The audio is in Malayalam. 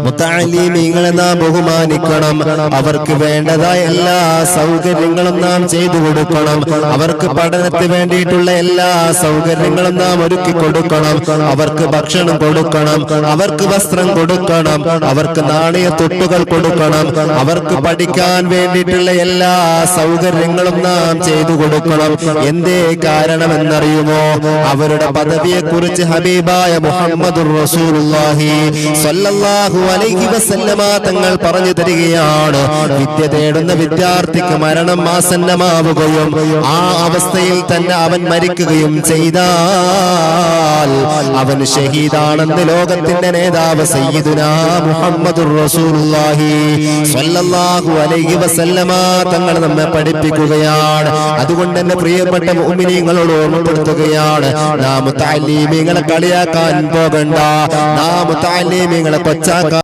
മുതഅല്ലിമീങ്ങളെ നാം ബഹുമാനിക്കണം. അവർക്ക് വേണ്ടതായ എല്ലാ സൗകര്യങ്ങളും നാം ചെയ്തു കൊടുക്കണം. അവർക്ക് പഠനത്തിന് വേണ്ടിയിട്ടുള്ള എല്ലാ സൗകര്യങ്ങളും നാം ഒരുക്കി കൊടുക്കണം. അവർക്ക് ഭക്ഷണം കൊടുക്കണം, അവർക്ക് വസ്ത്രം കൊടുക്കണം, അവർക്ക് നാണയത്തൊട്ടുകൾ കൊടുക്കണം, അവർക്ക് പഠിക്കാൻ വേണ്ടിയിട്ടുള്ള എല്ലാ സൗകര്യങ്ങളും നാം ചെയ്തു കൊടുക്കണം. എന്തേ കാരണമെന്നറിയുമോ? അവരുടെ പദവിയെ കുറിച്ച് ഹബീബായ മുഹമ്മദുർ റസൂലുള്ളാഹി സ്വല്ലല്ലാഹു അലൈഹി വസല്ലമ തങ്ങൾ പറഞ്ഞു തരികയാണ്, വിദ്യ തേടുന്ന വിദ്യാർത്ഥിക്ക് മരണം ആസന്നമാവുകയും ആ അവസ്ഥയിൽ തന്നെ അവൻ മരിക്കുകയും ചെയ്താൽ അവൻ ഷഹീദാണെന്ന് ലോകത്തിന്റെ നേതാവ് സയ്യിദുനാ മുഹമ്മദുർ റസൂലുള്ളാഹി സ്വല്ലല്ലാഹു അലൈഹി വസല്ലമ തങ്ങൾ നമ്മെ പഠിപ്പിക്കുകയാണ്. അതുകൊണ്ട് തന്നെ പ്രിയപ്പെട്ട മുഅ്മിനീങ്ങളോട് ഓർമ്മപ്പെടുത്തുകയാണ്, നാം മുതഅല്ലിമീങ്ങളെ കളിയാക്കാൻ പോകണ്ട, നാം മുതഅല്ലിമീങ്ങളെ കൊച്ചാക്കാൻ